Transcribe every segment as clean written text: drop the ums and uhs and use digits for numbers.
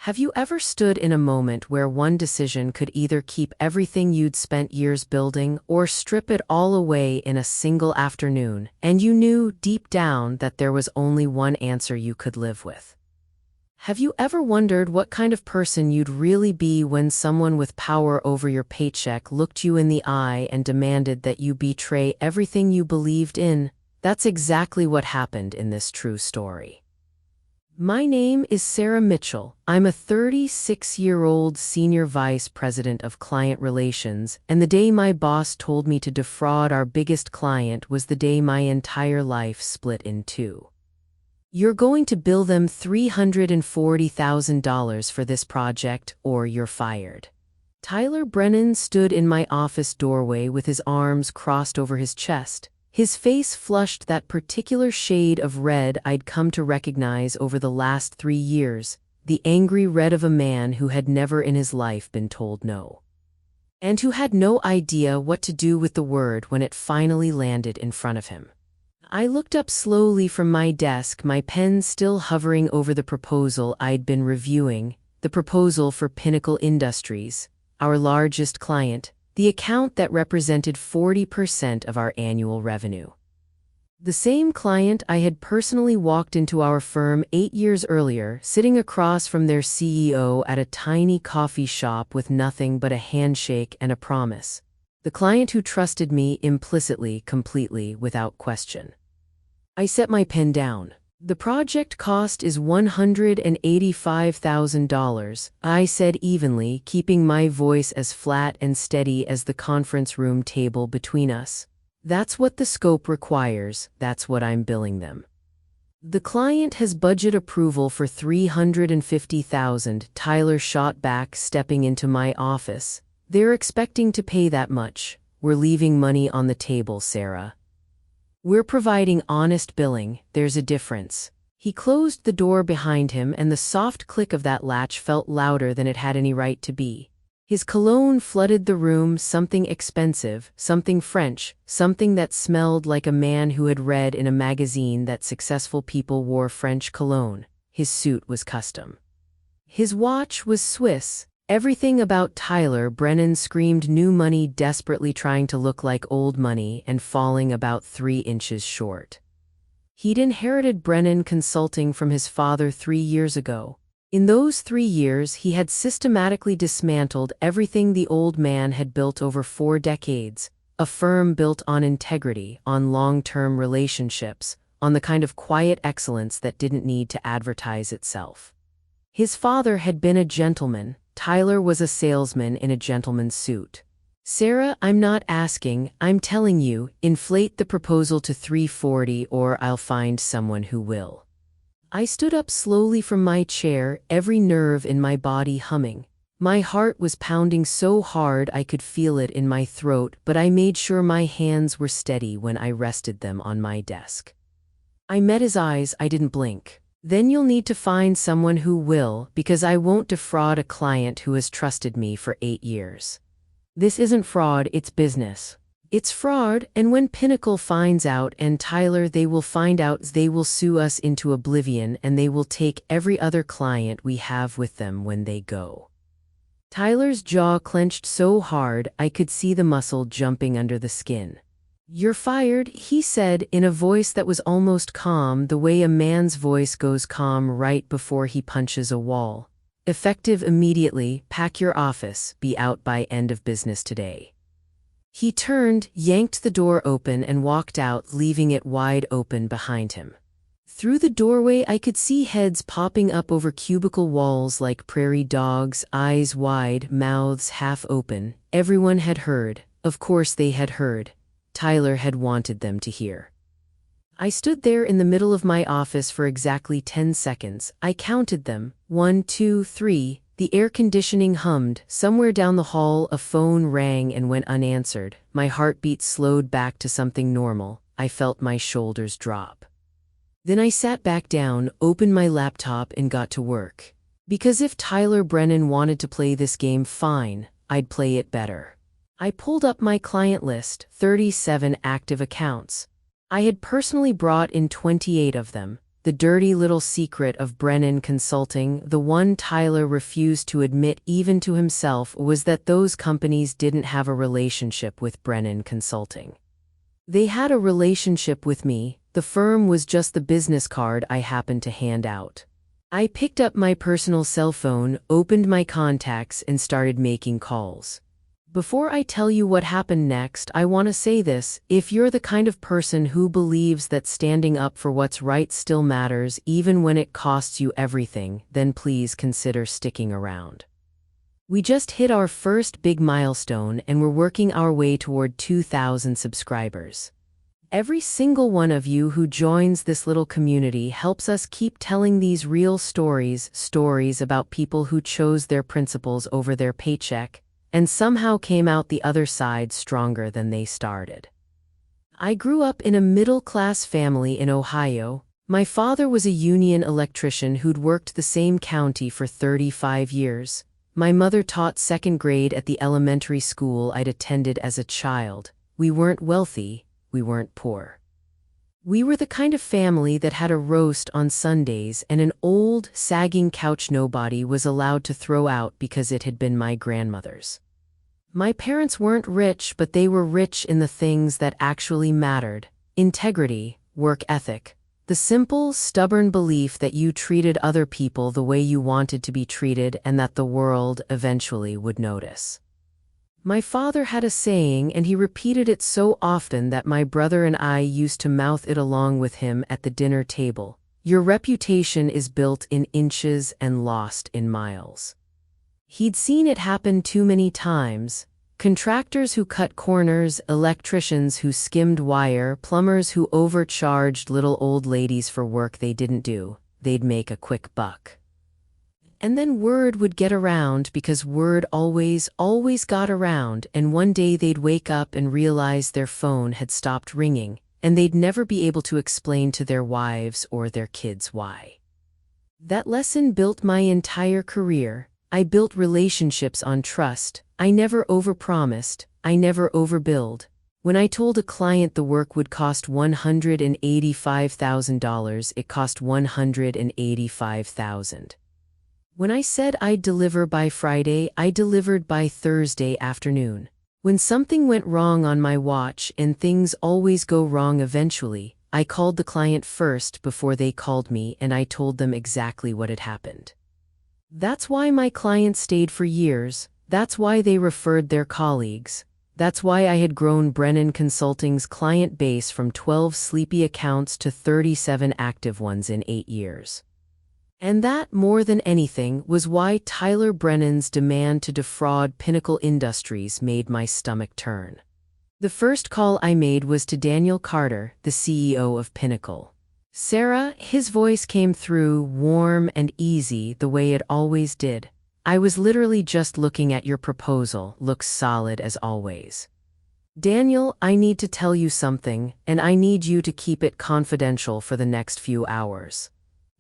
Have you ever stood in a moment where one decision could either keep everything you'd spent years building or strip it all away in a single afternoon, and you knew deep down that there was only one answer you could live with? Have you ever wondered what kind of person you'd really be when someone with power over your paycheck looked you in the eye and demanded that you betray everything you believed in? That's exactly what happened in this true story. My name is Sarah Mitchell. I'm a 36-year-old senior vice president of client relations, and the day my boss told me to defraud our biggest client was the day my entire life split in two. You're going to bill them $340,000 for this project, or you're fired. Tyler Brennan stood in my office doorway with his arms crossed over his chest. His face flushed that particular shade of red I'd come to recognize over the last 3 years, the angry red of a man who had never in his life been told no. And who had no idea what to do with the word when it finally landed in front of him. I looked up slowly from my desk, my pen still hovering over the proposal I'd been reviewing, the proposal for Pinnacle Industries, our largest client, the account that represented 40% of our annual revenue. The same client I had personally walked into our firm 8 years earlier, sitting across from their CEO at a tiny coffee shop with nothing but a handshake and a promise. The client who trusted me implicitly, completely, without question. I set my pen down. The project cost is $185,000, I said evenly, keeping my voice as flat and steady as the conference room table between us. That's what the scope requires, that's what I'm billing them. The client has budget approval for $350,000, Tyler shot back, stepping into my office. They're expecting to pay that much. We're leaving money on the table, Sarah. We're providing honest billing, there's a difference. He closed the door behind him, and the soft click of that latch felt louder than it had any right to be. His cologne flooded the room, something expensive, something French, something that smelled like a man who had read in a magazine that successful people wore French cologne. His suit was custom. His watch was Swiss. Everything about Tyler Brennan screamed new money, desperately trying to look like old money and falling about 3 inches short. He'd inherited Brennan Consulting from his father 3 years ago. In those 3 years, he had systematically dismantled everything the old man had built over 4 decades, a firm built on integrity, on long-term relationships, on the kind of quiet excellence that didn't need to advertise itself. His father had been a gentleman. Tyler was a salesman in a gentleman's suit. Sarah, I'm not asking, I'm telling you, inflate the proposal to $340 or I'll find someone who will. I stood up slowly from my chair, every nerve in my body humming. My heart was pounding so hard I could feel it in my throat, but I made sure my hands were steady when I rested them on my desk. I met his eyes, I didn't blink. Then you'll need to find someone who will, because I won't defraud a client who has trusted me for 8 years. This isn't fraud, it's business. It's fraud, and when Pinnacle finds out, and Tyler, they will find out, they will sue us into oblivion, and they will take every other client we have with them when they go. Tyler's jaw clenched so hard I could see the muscle jumping under the skin. You're fired, he said in a voice that was almost calm, the way a man's voice goes calm right before he punches a wall. Effective immediately, pack your office, be out by end of business today. He turned, yanked the door open and walked out, leaving it wide open behind him. Through the doorway I could see heads popping up over cubicle walls like prairie dogs, eyes wide, mouths half open. Everyone had heard, of course they had heard. Tyler had wanted them to hear. I stood there in the middle of my office for exactly 10 seconds. I counted them. 1, 2, 3. The air conditioning hummed. Somewhere down the hall a phone rang and went unanswered. My heartbeat slowed back to something normal. I felt my shoulders drop. Then I sat back down, opened my laptop and got to work. Because if Tyler Brennan wanted to play this game, fine, I'd play it better. I pulled up my client list, 37 active accounts. I had personally brought in 28 of them. The dirty little secret of Brennan Consulting, the one Tyler refused to admit even to himself, was that those companies didn't have a relationship with Brennan Consulting. They had a relationship with me. The firm was just the business card I happened to hand out. I picked up my personal cell phone, opened my contacts, and started making calls. Before I tell you what happened next, I want to say this: if you're the kind of person who believes that standing up for what's right still matters even when it costs you everything, then please consider sticking around. We just hit our first big milestone and we're working our way toward 2,000 subscribers. Every single one of you who joins this little community helps us keep telling these real stories about people who chose their principles over their paycheck and somehow came out the other side stronger than they started. I grew up in a middle-class family in Ohio. My father was a union electrician who'd worked the same county for 35 years. My mother taught second grade at the elementary school I'd attended as a child. We weren't wealthy, we weren't poor. We were the kind of family that had a roast on Sundays and an old, sagging couch nobody was allowed to throw out because it had been my grandmother's. My parents weren't rich, but they were rich in the things that actually mattered: integrity, work ethic, the simple, stubborn belief that you treated other people the way you wanted to be treated and that the world eventually would notice. My father had a saying, and he repeated it so often that my brother and I used to mouth it along with him at the dinner table: your reputation is built in inches and lost in miles. He'd seen it happen too many times. Contractors who cut corners, electricians who skimmed wire, plumbers who overcharged little old ladies for work they didn't do. They'd make a quick buck. And then word would get around, because word always got around, and one day they'd wake up and realize their phone had stopped ringing, and they'd never be able to explain to their wives or their kids why. That lesson built my entire career. I built relationships on trust. I never overpromised. I never overbilled. When I told a client the work would cost $185,000, it cost $185,000. When I said I'd deliver by Friday, I delivered by Thursday afternoon. When something went wrong on my watch, and things always go wrong eventually, I called the client first before they called me, and I told them exactly what had happened. That's why my clients stayed for years. That's why they referred their colleagues. That's why I had grown Brennan Consulting's client base from 12 sleepy accounts to 37 active ones in 8 years. And that, more than anything, was why Tyler Brennan's demand to defraud Pinnacle Industries made my stomach turn. The first call I made was to Daniel Carter, the CEO of Pinnacle. "Sarah," his voice came through, warm and easy, the way it always did. "I was literally just looking at your proposal. Looks solid as always. Daniel, I need to tell you something, and I need you to keep it confidential for the next few hours."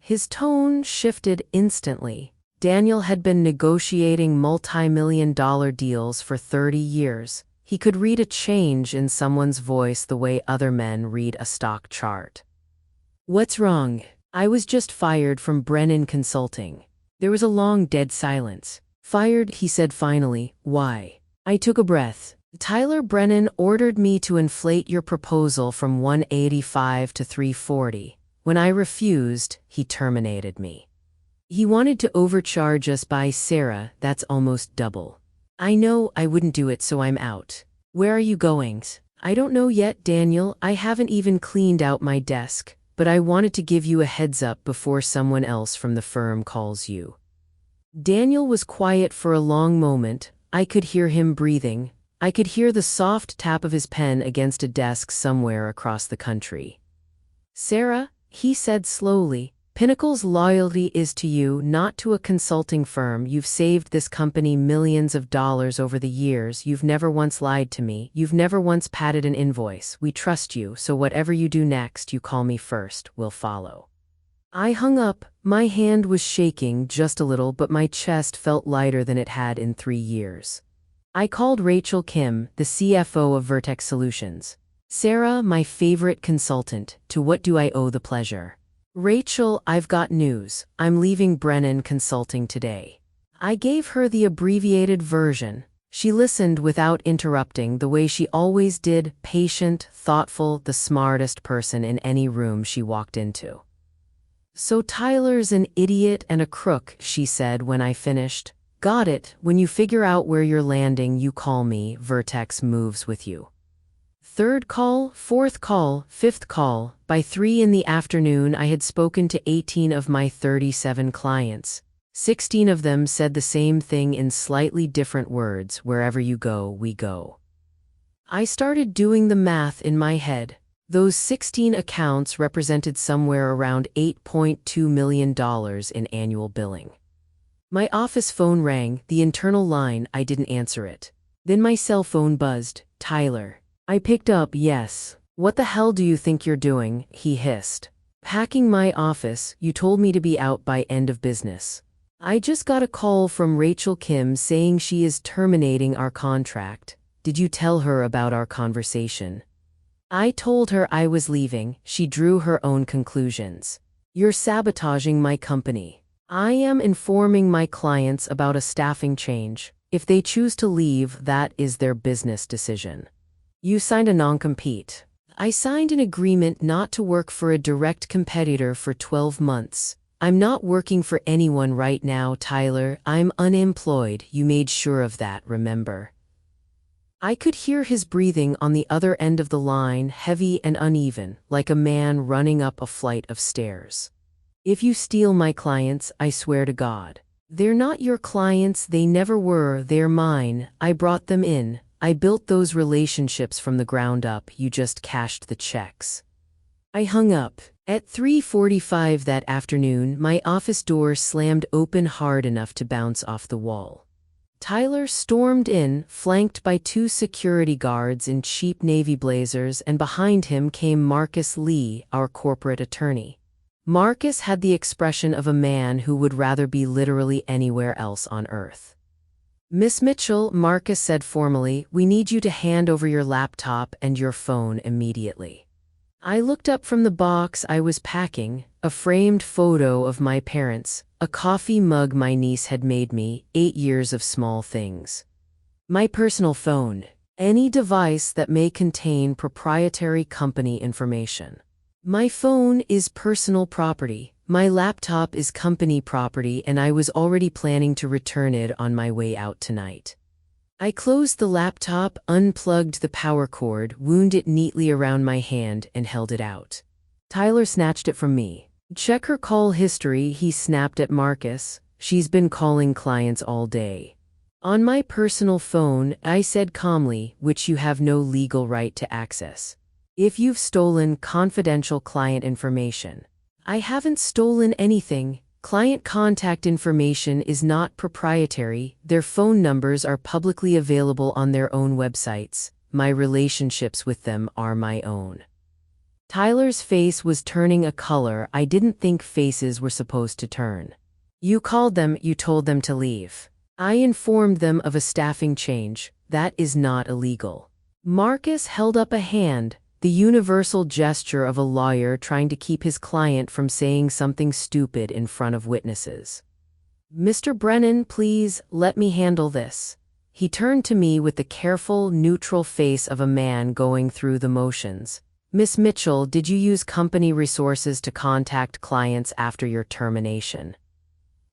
His tone shifted instantly. Daniel had been negotiating multi-million-dollar deals for 30 years. He could read a change in someone's voice the way other men read a stock chart. "What's wrong?" "I was just fired from Brennan Consulting." There was a long, dead silence. "Fired?" he said finally. "Why?" I took a breath. "Tyler Brennan ordered me to inflate your proposal from 185 to 340. When I refused, he terminated me. He wanted to overcharge us by Sarah, that's almost double. I know I wouldn't do it, so I'm out." "Where are you going?" "I don't know yet, Daniel. I haven't even cleaned out my desk. But I wanted to give you a heads up before someone else from the firm calls you." Daniel was quiet for a long moment. I could hear him breathing. I could hear the soft tap of his pen against a desk somewhere across the country. "Sarah," he said slowly, "Pinnacle's loyalty is to you, not to a consulting firm. You've saved this company millions of dollars over the years. You've never once lied to me. You've never once padded an invoice. We trust you, so whatever you do next, you call me first. We'll follow." I hung up. My hand was shaking just a little, but my chest felt lighter than it had in 3 years. I called Rachel Kim, the CFO of Vertex Solutions. "Sarah, my favorite consultant, to what do I owe the pleasure?" Rachel, I've got news. I'm leaving Brennan Consulting today. I gave her the abbreviated version. She listened without interrupting the way she always did, patient, thoughtful, the smartest person in any room she walked into. So Tyler's an idiot and a crook, she said when I finished. Got it. When you figure out where you're landing, you call me. Vertex moves with you. Third call, fourth call, fifth call. By 3 in the afternoon, I had spoken to 18 of my 37 clients. 16 of them said the same thing in slightly different words: wherever you go, we go. I started doing the math in my head. Those 16 accounts represented somewhere around $8.2 million in annual billing. My office phone rang, the internal line. I didn't answer it. Then my cell phone buzzed. Tyler. I picked up. Yes. What the hell do you think you're doing? He hissed. Packing my office. You told me to be out by end of business. I just got a call from Rachel Kim saying she is terminating our contract. Did you tell her about our conversation? I told her I was leaving. She drew her own conclusions. You're sabotaging my company. I am informing my clients about a staffing change. If they choose to leave, that is their business decision. You signed a non-compete. I signed an agreement not to work for a direct competitor for 12 months. I'm not working for anyone right now, Tyler. I'm unemployed. You made sure of that, remember? I could hear his breathing on the other end of the line, heavy and uneven, like a man running up a flight of stairs. If you steal my clients, I swear to God. They're not your clients, they never were, they're mine. I brought them in. I built those relationships from the ground up. You just cashed the checks. I hung up. At 3:45 that afternoon, my office door slammed open hard enough to bounce off the wall. Tyler stormed in, flanked by 2 security guards in cheap navy blazers, and behind him came Marcus Lee, our corporate attorney. Marcus had the expression of a man who would rather be literally anywhere else on earth. Miss Mitchell, Marcus said formally, we need you to hand over your laptop and your phone immediately. I looked up from the box I was packing, a framed photo of my parents, a coffee mug my niece had made me, 8 years of small things. My personal phone, any device that may contain proprietary company information. My phone is personal property, my laptop is company property, and I was already planning to return it on my way out tonight. I closed the laptop, unplugged the power cord, wound it neatly around my hand, and held it out. Tyler snatched it from me. Check her call history, he snapped at Marcus. She's been calling clients all day. On my personal phone, I said calmly, which you have no legal right to access. If you've stolen confidential client information. I haven't stolen anything. Client contact information is not proprietary. Their phone numbers are publicly available on their own websites. My relationships with them are my own. Tyler's face was turning a color I didn't think faces were supposed to turn. You called them, you told them to leave. I informed them of a staffing change. That is not illegal. Marcus held up a hand, the universal gesture of a lawyer trying to keep his client from saying something stupid in front of witnesses. Mr. Brennan, please, let me handle this. He turned to me with the careful, neutral face of a man going through the motions. Miss Mitchell, did you use company resources to contact clients after your termination?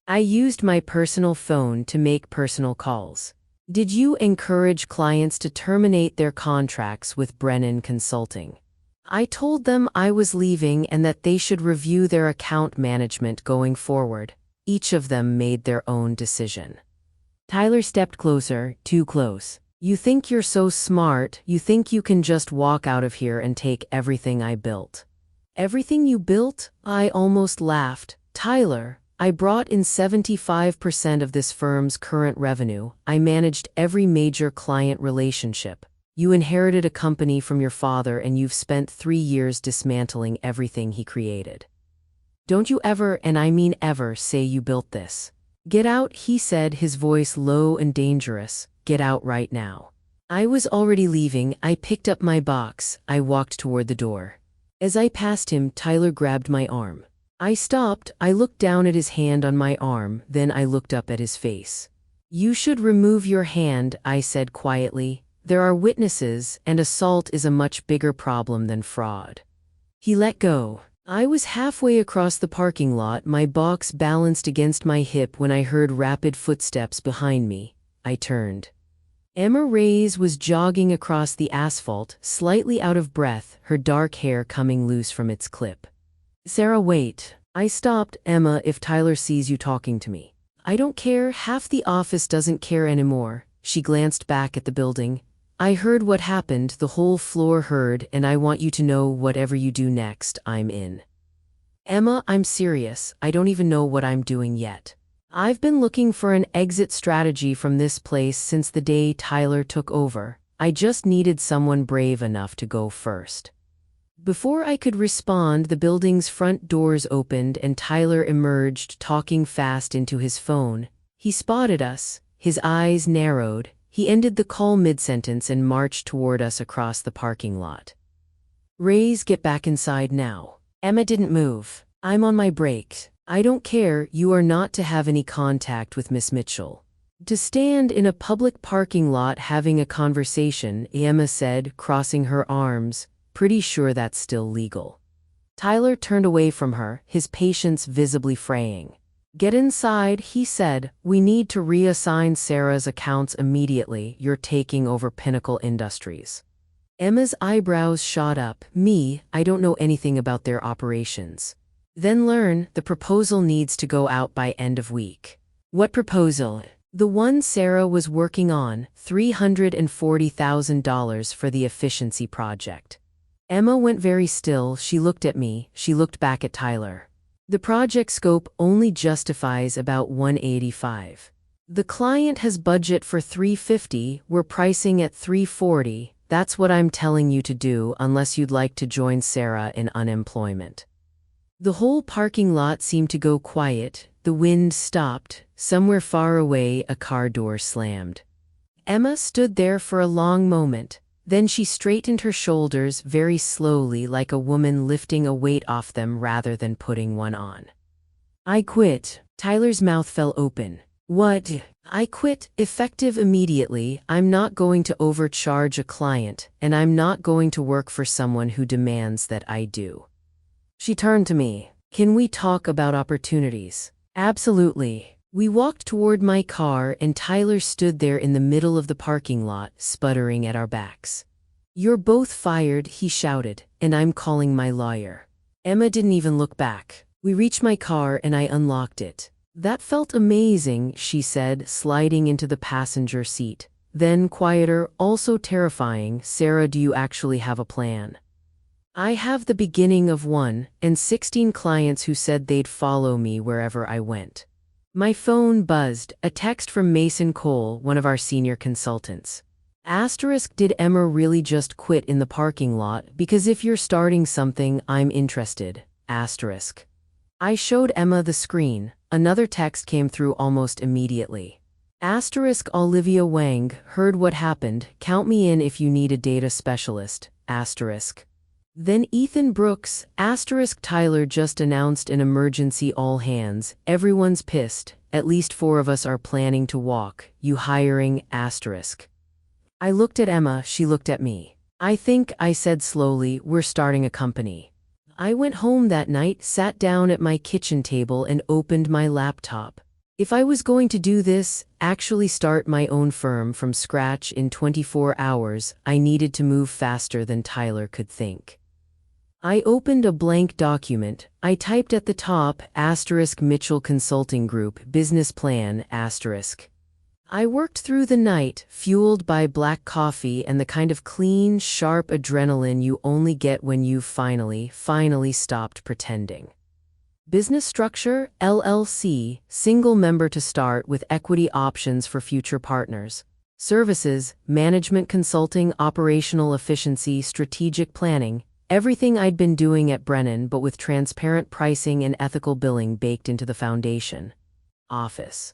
I used my personal phone to make personal calls. Did you encourage clients to terminate their contracts with Brennan Consulting? I told them I was leaving and that they should review their account management going forward. Each of them made their own decision. Tyler stepped closer, too close. You think you're so smart, you think you can just walk out of here and take everything I built. Everything you built? I almost laughed. Tyler, I brought in 75% of this firm's current revenue. I managed every major client relationship. You inherited a company from your father and you've spent 3 years dismantling everything he created. Don't you ever, and I mean ever, say you built this. Get out, he said, his voice low and dangerous. Get out right now. I was already leaving. I picked up my box. I walked toward the door. As I passed him, Tyler grabbed my arm. I stopped, I looked down at his hand on my arm, then I looked up at his face. You should remove your hand, I said quietly. There are witnesses, and assault is a much bigger problem than fraud. He let go. I was halfway across the parking lot, my box balanced against my hip when I heard rapid footsteps behind me. I turned. Emma Reyes was jogging across the asphalt, slightly out of breath, her dark hair coming loose from its clip. Sarah, wait. I stopped. Emma, if Tyler sees you talking to me. I don't care, half the office doesn't care anymore. She glanced back at the building. I heard what happened, the whole floor heard, and I want you to know whatever you do next, I'm in. Emma, I'm serious, I don't even know what I'm doing yet. I've been looking for an exit strategy from this place since the day Tyler took over. I just needed someone brave enough to go first. Before I could respond, the building's front doors opened and Tyler emerged, talking fast into his phone. He spotted us. His eyes narrowed. He ended the call mid-sentence and marched toward us across the parking lot. Reyes, get back inside now. Emma didn't move. I'm on my break. I don't care, you are not to have any contact with Miss Mitchell. To stand in a public parking lot having a conversation, Emma said, crossing her arms. Pretty sure that's still legal. Tyler turned away from her, his patience visibly fraying. Get inside, he said. We need to reassign Sarah's accounts immediately. You're taking over Pinnacle Industries. Emma's eyebrows shot up. Me, I don't know anything about their operations. Then learn, the proposal needs to go out by end of week. What proposal? The one Sarah was working on, $340,000 for the efficiency project. Emma went very still, she looked at me, she looked back at Tyler. The project scope only justifies about $185. The client has budget for $350, we're pricing at $340, that's what I'm telling you to do unless you'd like to join Sarah in unemployment. The whole parking lot seemed to go quiet, the wind stopped, somewhere far away a car door slammed. Emma stood there for a long moment. Then she straightened her shoulders very slowly like a woman lifting a weight off them rather than putting one on. I quit. Tyler's mouth fell open. What? I quit, effective immediately. I'm not going to overcharge a client, and I'm not going to work for someone who demands that I do. She turned to me. Can we talk about opportunities? Absolutely. We walked toward my car and Tyler stood there in the middle of the parking lot, sputtering at our backs. You're both fired, he shouted, and I'm calling my lawyer. Emma didn't even look back. We reached my car and I unlocked it. That felt amazing, she said, sliding into the passenger seat. Then, quieter, also terrifying, Sarah, do you actually have a plan? I have the beginning of one, and 16 clients who said they'd follow me wherever I went. My phone buzzed, a text from Mason Cole, one of our senior consultants. Did Emma really just quit in the parking lot? Because if you're starting something, I'm interested. I showed Emma the screen. Another text came through almost immediately. Olivia Wang, heard what happened. Count me in if you need a data specialist. Then Ethan Brooks, Tyler just announced an emergency all hands. Everyone's pissed. At least 4 of us are planning to walk. You hiring? I looked at Emma, she looked at me. I think, I said slowly, we're starting a company. I went home that night, sat down at my kitchen table and opened my laptop. If I was going to do this, actually start my own firm from scratch in 24 hours, I needed to move faster than Tyler could think. I opened a blank document. I typed at the top, Mitchell Consulting Group, business plan, I worked through the night, fueled by black coffee and the kind of clean, sharp adrenaline you only get when you've finally stopped pretending. Business structure, LLC, single member to start with equity options for future partners. Services, management consulting, operational efficiency, strategic planning. Everything I'd been doing at Brennan but with transparent pricing and ethical billing baked into the foundation. Office.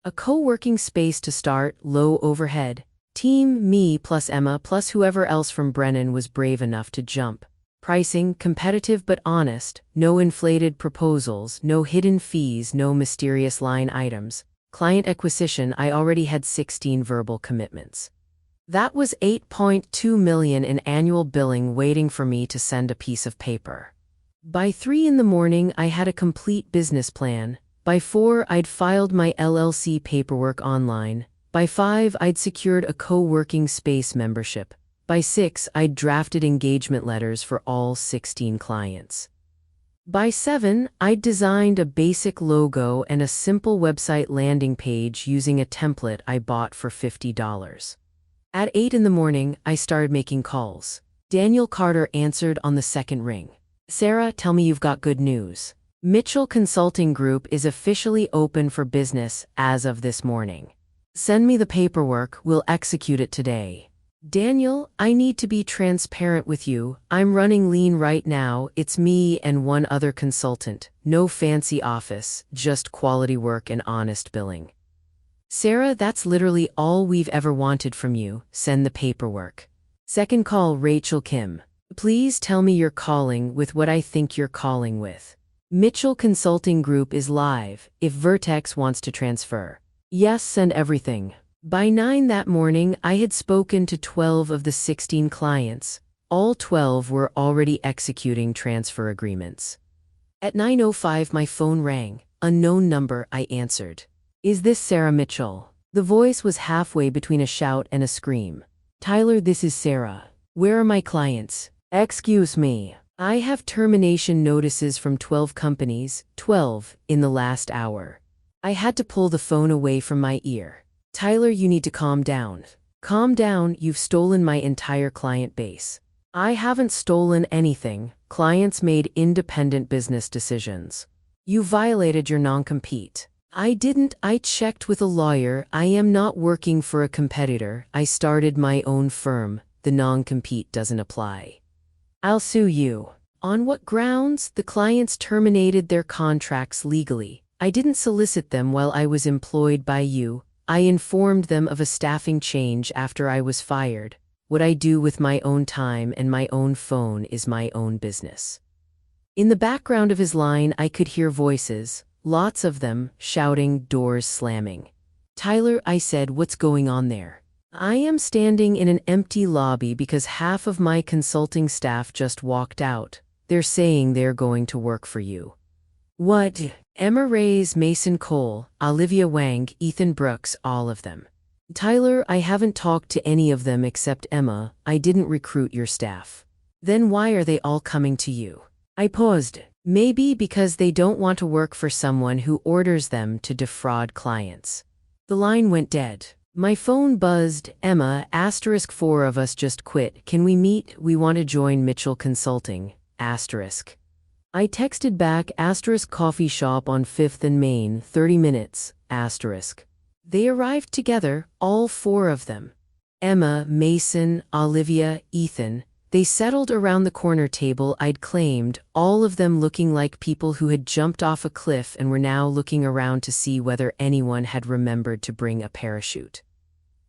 A co-working space to start, low overhead. Team, me plus Emma plus whoever else from Brennan was brave enough to jump. Pricing, competitive but honest, no inflated proposals, no hidden fees, no mysterious line items. Client acquisition, I already had 16 verbal commitments. That was $8.2 million in annual billing waiting for me to send a piece of paper. By 3 in the morning, I had a complete business plan. By 4, I'd filed my LLC paperwork online. By 5, I'd secured a co-working space membership. By 6, I'd drafted engagement letters for all 16 clients. By 7, I'd designed a basic logo and a simple website landing page using a template I bought for $50. At 8 in the morning, I started making calls. Daniel Carter answered on the second ring. Sarah, tell me you've got good news. Mitchell Consulting Group is officially open for business as of this morning. Send me the paperwork, we'll execute it today. Daniel, I need to be transparent with you. I'm running lean right now. It's me and one other consultant. No fancy office, just quality work and honest billing. Sarah, that's literally all we've ever wanted from you. Send the paperwork. Second call, Rachel Kim. Please tell me you're calling with what I think you're calling with. Mitchell Consulting Group is live. If Vertex wants to transfer. Yes, send everything. By 9 that morning, I had spoken to 12 of the 16 clients. All 12 were already executing transfer agreements. At 9:05, my phone rang. Unknown number, I answered. Is this Sarah Mitchell? The voice was halfway between a shout and a scream. Tyler, this is Sarah. Where are my clients? Excuse me. I have termination notices from 12 companies, 12, in the last hour. I had to pull the phone away from my ear. Tyler, you need to calm down. Calm down, you've stolen my entire client base. I haven't stolen anything. Clients made independent business decisions. You violated your non-compete. I didn't. I checked with a lawyer. I am not working for a competitor. I started my own firm. The non-compete doesn't apply. I'll sue you. On what grounds? The clients terminated their contracts legally. I didn't solicit them while I was employed by you. I informed them of a staffing change after I was fired. What I do with my own time and my own phone is my own business. In the background of his line, I could hear voices, lots of them, shouting, doors slamming. Tyler, I said, what's going on there? I am standing in an empty lobby because half of my consulting staff just walked out. They're saying they're going to work for you. What? Emma Reyes, Mason Cole, Olivia Wang, Ethan Brooks, all of them. Tyler, I haven't talked to any of them except Emma. I didn't recruit your staff. Then why are they all coming to you? I paused. Maybe because they don't want to work for someone who orders them to defraud clients. The line went dead. My phone buzzed. Emma, * 4 of us just quit. Can we meet? We want to join Mitchell Consulting, *. I texted back, * coffee shop on 5th and Main, 30 minutes, *. They arrived together, all 4 of them. Emma, Mason, Olivia, Ethan. They settled around the corner table I'd claimed, all of them looking like people who had jumped off a cliff and were now looking around to see whether anyone had remembered to bring a parachute.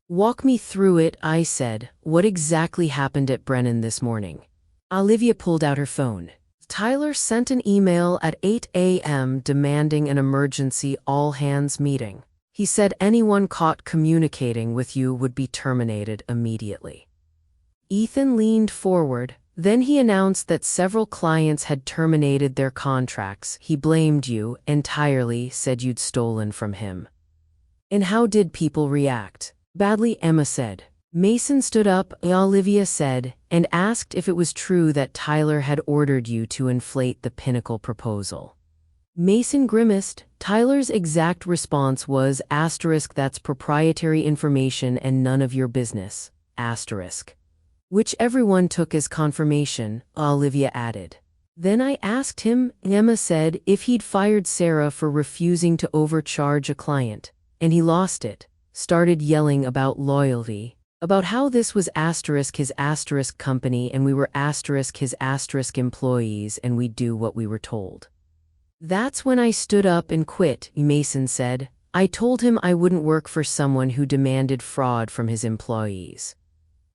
Walk me through it, I said. What exactly happened at Brennan this morning? Olivia pulled out her phone. Tyler sent an email at 8 a.m. demanding an emergency all-hands meeting. He said anyone caught communicating with you would be terminated immediately. Ethan leaned forward. Then he announced that several clients had terminated their contracts. He blamed you entirely, said you'd stolen from him. And how did people react? Badly, Emma said. Mason stood up, Olivia said, and asked if it was true that Tyler had ordered you to inflate the pinnacle proposal. Mason grimaced. Tyler's exact response was, * that's proprietary information and none of your business, *. Which everyone took as confirmation, Olivia added. Then I asked him, Emma said, if he'd fired Sarah for refusing to overcharge a client, and he lost it, started yelling about loyalty. About how this was his * company and we were * his * employees and we'd do what we were told. That's when I stood up and quit, Mason said. I told him I wouldn't work for someone who demanded fraud from his employees.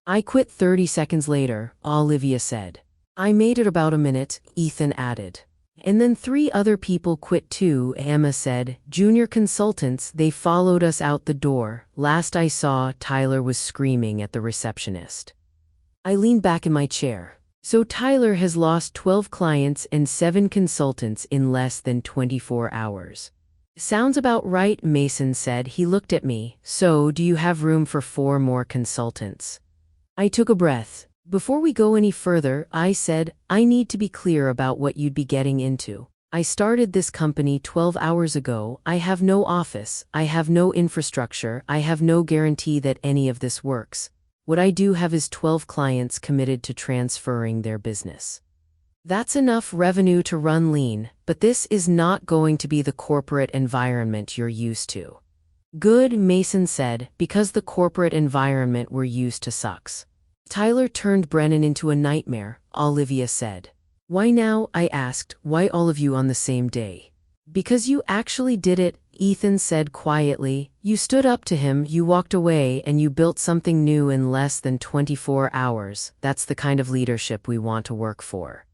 I quit 30 seconds later, Olivia said. I made it about a minute, Ethan added. And then 3 other people quit too, Emma said. Junior consultants, they followed us out the door. Last I saw, Tyler was screaming at the receptionist. I leaned back in my chair. So Tyler has lost 12 clients and 7 consultants in less than 24 hours. Sounds about right, Mason said. He looked at me. So, do you have room for 4 more consultants? I took a breath. Before we go any further, I said, I need to be clear about what you'd be getting into. I started this company 12 hours ago. I have no office. I have no infrastructure. I have no guarantee that any of this works. What I do have is 12 clients committed to transferring their business. That's enough revenue to run lean, but this is not going to be the corporate environment you're used to. Good, Mason said, because the corporate environment we're used to sucks. Tyler turned Brennan into a nightmare, Olivia said. Why now? I asked. Why all of you on the same day? Because you actually did it, Ethan said quietly. You stood up to him, you walked away, and you built something new in less than 24 hours. That's the kind of leadership we want to work for.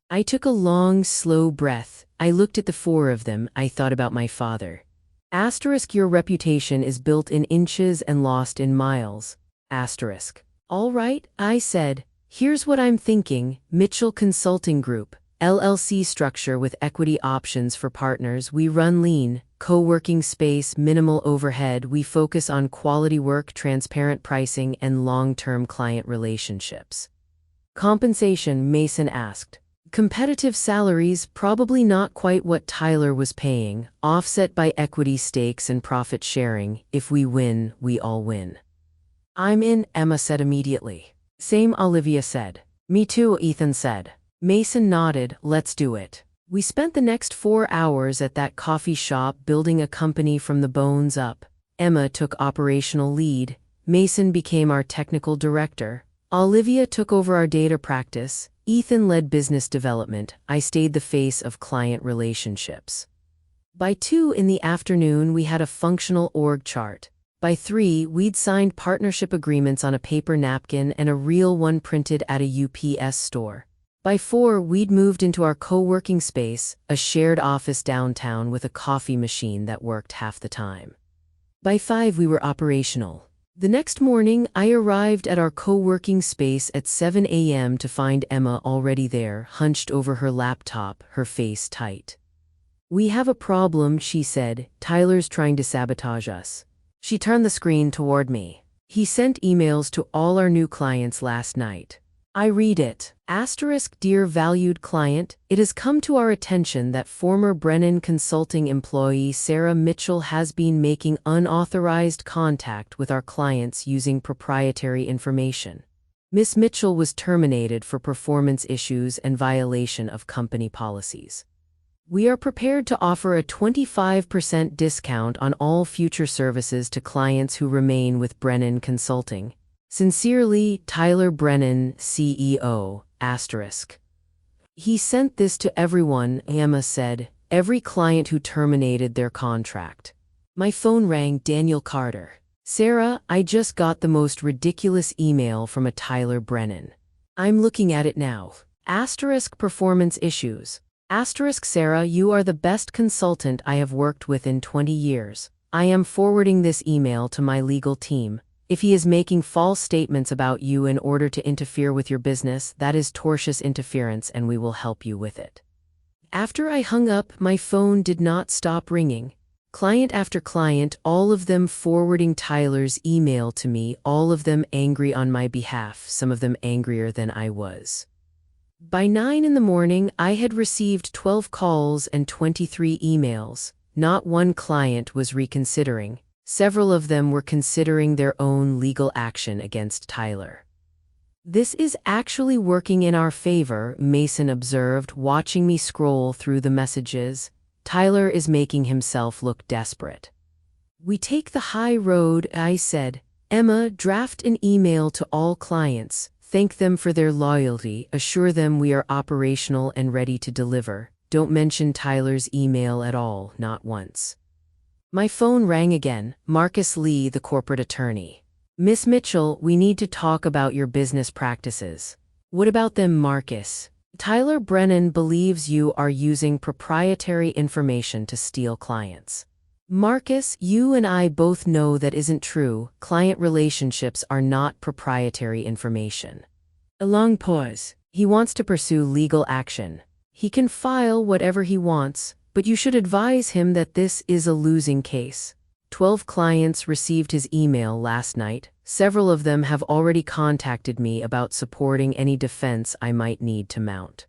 I took a long, slow breath. I looked at the 4 of them. I thought about my father. Asterisk, your reputation is built in inches and lost in miles. Asterisk. All right, I said. Here's what I'm thinking. Mitchell Consulting Group, LLC structure with equity options for partners. We run lean, co-working space, minimal overhead. We focus on quality work, transparent pricing, and long-term client relationships. Compensation, Mason asked. Competitive salaries, probably not quite what Tyler was paying, offset by equity stakes and profit sharing. If we win, we all win. I'm in, Emma said immediately. Same, Olivia said. Me too, Ethan said. Mason nodded. Let's do it. We spent the next 4 hours at that coffee shop building a company from the bones up. Emma took operational lead. Mason became our technical director. Olivia took over our data practice. Ethan led business development. I stayed the face of client relationships. By 2 in the afternoon, we had a functional org chart. By 3, we'd signed partnership agreements on a paper napkin and a real one printed at a UPS store. By 4, we'd moved into our co-working space, a shared office downtown with a coffee machine that worked half the time. By 5, we were operational. The next morning, I arrived at our co-working space at 7 a.m. to find Emma already there, hunched over her laptop, her face tight. We have a problem, she said. Tyler's trying to sabotage us. She turned the screen toward me. He sent emails to all our new clients last night. I read it. Asterisk, dear valued client, it has come to our attention that former Brennan Consulting employee Sarah Mitchell has been making unauthorized contact with our clients using proprietary information. Ms. Mitchell was terminated for performance issues and violation of company policies. We are prepared to offer a 25% discount on all future services to clients who remain with Brennan Consulting. Sincerely, Tyler Brennan, CEO, asterisk. He sent this to everyone, Emma said, every client who terminated their contract. My phone rang. Daniel Carter. Sarah, I just got the most ridiculous email from a Tyler Brennan. I'm looking at it now. Asterisk, performance issues. Asterisk, Sarah, you are the best consultant I have worked with in 20 years. I am forwarding this email to my legal team. If he is making false statements about you in order to interfere with your business, that is tortious interference and we will help you with it. After I hung up, my phone did not stop ringing. Client after client, all of them forwarding Tyler's email to me, all of them angry on my behalf, some of them angrier than I was. By 9 in the morning, I had received 12 calls and 23 emails. Not one client was reconsidering. Several of them were considering their own legal action against Tyler. This is actually working in our favor, Mason observed, watching me scroll through the messages. Tyler is making himself look desperate. We take the high road, I said. Emma, draft an email to all clients. Thank them for their loyalty, assure them we are operational and ready to deliver. Don't mention Tyler's email at all, not once. My phone rang again. Marcus Lee, the corporate attorney. Miss Mitchell, we need to talk about your business practices. What about them, Marcus? Tyler Brennan believes you are using proprietary information to steal clients. Marcus, you and I both know that isn't true. Client relationships are not proprietary information. A long pause. He wants to pursue legal action. He can file whatever he wants, but you should advise him that this is a losing case. 12 clients received his email last night. Several of them have already contacted me about supporting any defense I might need to mount.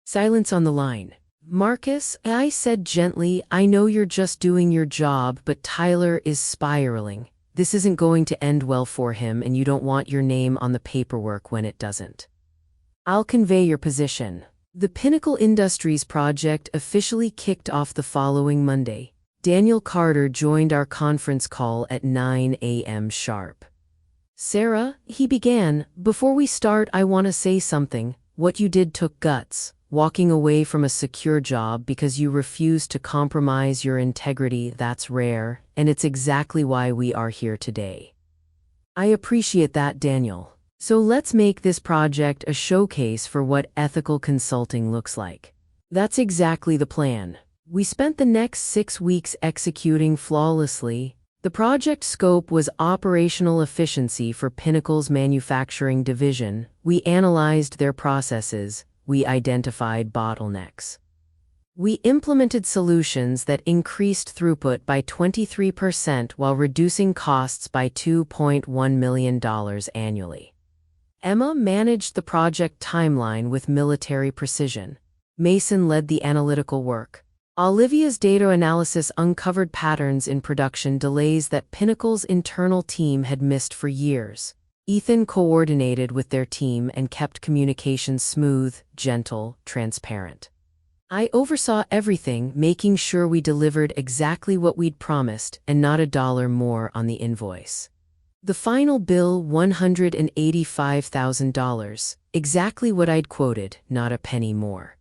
Silence on the line. Marcus, I said gently, I know you're just doing your job, but Tyler is spiraling. This isn't going to end well for him, and you don't want your name on the paperwork when it doesn't. I'll convey your position. The Pinnacle Industries project officially kicked off the following Monday. Daniel Carter joined our conference call at 9 a.m. sharp. Sarah, he began, before we start, I want to say something. What you did took guts. Walking away from a secure job because you refused to compromise your integrity, that's rare, and it's exactly why we are here today. I appreciate that, Daniel. So let's make this project a showcase for what ethical consulting looks like. That's exactly the plan. We spent the next 6 weeks executing flawlessly. The project scope was operational efficiency for Pinnacle's manufacturing division. We analyzed their processes. We identified bottlenecks. We implemented solutions that increased throughput by 23% while reducing costs by $2.1 million annually. Emma managed the project timeline with military precision. Mason led the analytical work. Olivia's data analysis uncovered patterns in production delays that Pinnacle's internal team had missed for years. Ethan coordinated with their team and kept communications smooth, gentle, transparent. I oversaw everything, making sure we delivered exactly what we'd promised and not a dollar more on the invoice. The final bill, $185,000, exactly what I'd quoted, not a penny more.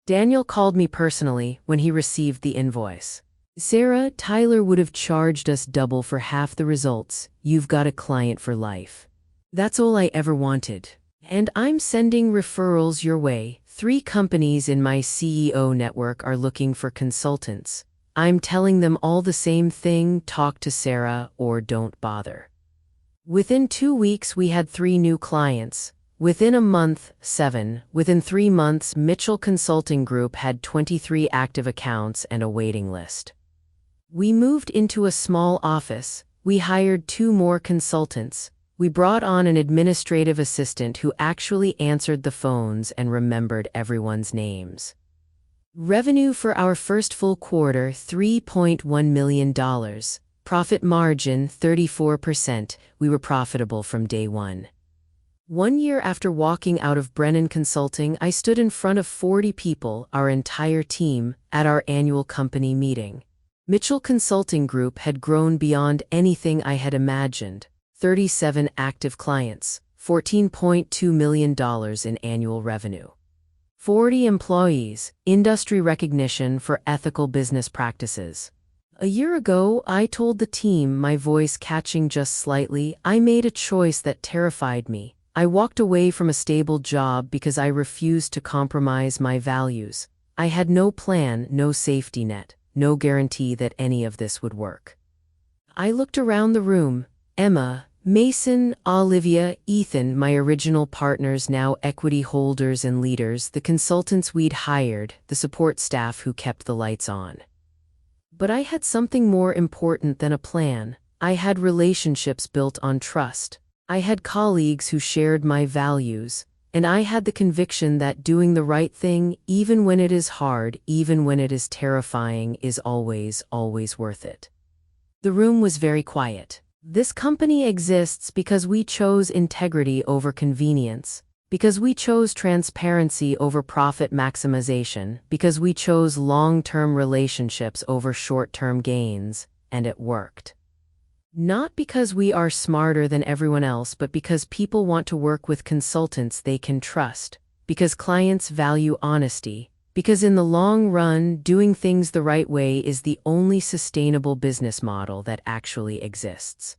Daniel called me personally when he received the invoice. Sarah, Tyler would have charged us double for half the results. You've got a client for life. That's all I ever wanted. And I'm sending referrals your way. 3 companies in my CEO network are looking for consultants. I'm telling them all the same thing, talk to Sarah or don't bother. Within 2 weeks, we had 3 new clients. Within a month, 7. Within 3 months, Mitchell Consulting Group had 23 active accounts and a waiting list. We moved into a small office. We hired 2 more consultants. We brought on an administrative assistant who actually answered the phones and remembered everyone's names. Revenue for our first full quarter, $3.1 million. Profit margin, 34%. We were profitable from day one. 1 year after walking out of Brennan Consulting, I stood in front of 40 people, our entire team, at our annual company meeting. Mitchell Consulting Group had grown beyond anything I had imagined. 37 active clients, $14.2 million in annual revenue. 40 employees, industry recognition for ethical business practices. A year ago, I told the team, my voice catching just slightly, I made a choice that terrified me. I walked away from a stable job because I refused to compromise my values. I had no plan, no safety net, no guarantee that any of this would work. I looked around the room. Emma, Mason, Olivia, Ethan, my original partners, now equity holders and leaders, the consultants we'd hired, the support staff who kept the lights on. But I had something more important than a plan. I had relationships built on trust. I had colleagues who shared my values, and I had the conviction that doing the right thing, even when it is hard, even when it is terrifying, is always, always worth it. The room was very quiet. This company exists because we chose integrity over convenience, because we chose transparency over profit maximization, because we chose long-term relationships over short-term gains, and it worked. Not because we are smarter than everyone else, but because people want to work with consultants they can trust, because clients value honesty, because in the long run, doing things the right way is the only sustainable business model that actually exists.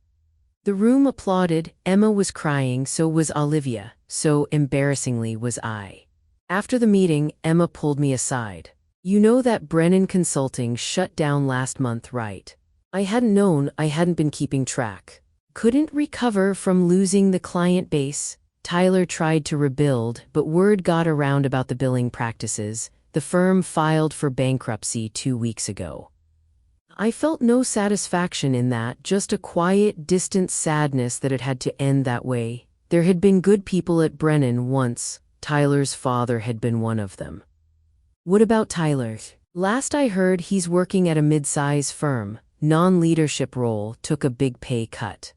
The room applauded. Emma was crying, so was Olivia, so embarrassingly was I. After the meeting, Emma pulled me aside. You know that Brennan Consulting shut down last month, right? I hadn't known, I hadn't been keeping track. Couldn't recover from losing the client base. Tyler tried to rebuild, but word got around about the billing practices. The firm filed for bankruptcy 2 weeks ago. I felt no satisfaction in that, just a quiet, distant sadness that it had to end that way. There had been good people at Brennan once. Tyler's father had been one of them. What about Tyler? Last I heard, he's working at a mid-size firm. Non-leadership role, took a big pay cut.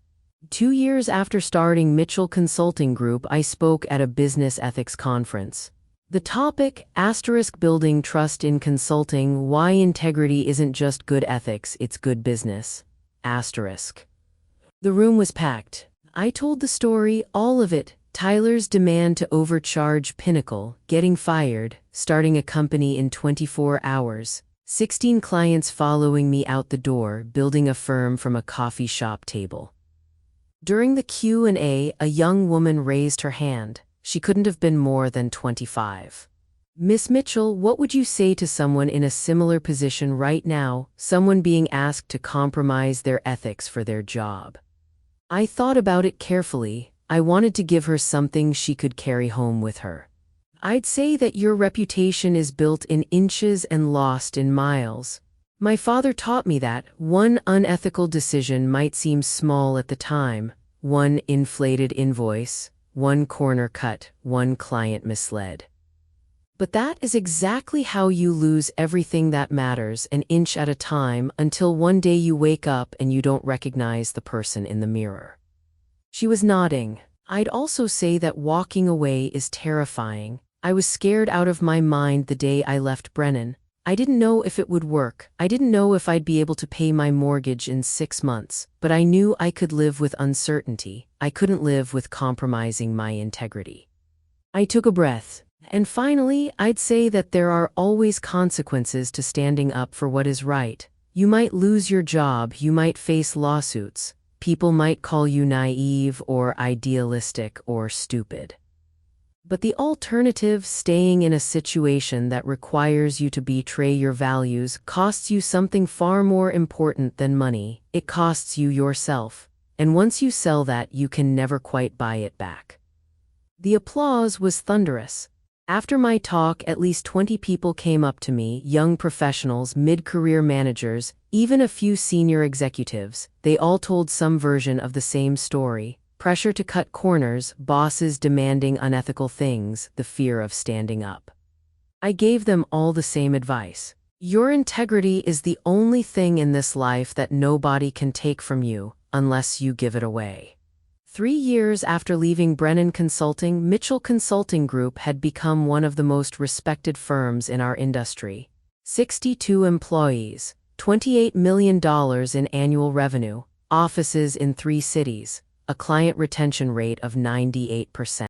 2 years after starting Mitchell Consulting Group, I spoke at a business ethics conference. The topic, building trust in consulting, why integrity isn't just good ethics, it's good business. The room was packed. I told the story, all of it. Tyler's demand to overcharge Pinnacle, getting fired, starting a company in 24 hours, 16 clients following me out the door, building a firm from a coffee shop table. During the Q&A, a young woman raised her hand. She couldn't have been more than 25. Miss Mitchell, what would you say to someone in a similar position right now, someone being asked to compromise their ethics for their job? I thought about it carefully. I wanted to give her something she could carry home with her. I'd say that your reputation is built in inches and lost in miles. My father taught me that one unethical decision might seem small at the time, one inflated invoice, one corner cut, one client misled. But that is exactly how you lose everything that matters, an inch at a time, until one day you wake up and you don't recognize the person in the mirror. She was nodding. I'd also say that walking away is terrifying. I was scared out of my mind the day I left Brennan. I didn't know if it would work. I didn't know if I'd be able to pay my mortgage in 6 months, but I knew I could live with uncertainty. I couldn't live with compromising my integrity. I took a breath. And finally, I'd say that there are always consequences to standing up for what is right. You might lose your job, you might face lawsuits. People might call you naive or idealistic or stupid. But the alternative, staying in a situation that requires you to betray your values, costs you something far more important than money. It costs you yourself. And once you sell that, you can never quite buy it back. The applause was thunderous. After my talk, at least 20 people came up to me, young professionals, mid-career managers, even a few senior executives. They all told some version of the same story. Pressure to cut corners, bosses demanding unethical things, the fear of standing up. I gave them all the same advice. Your integrity is the only thing in this life that nobody can take from you, unless you give it away. 3 years after leaving Brennan Consulting, Mitchell Consulting Group had become one of the most respected firms in our industry. 62 employees, $28 million in annual revenue, offices in 3 cities, a client retention rate of 98%.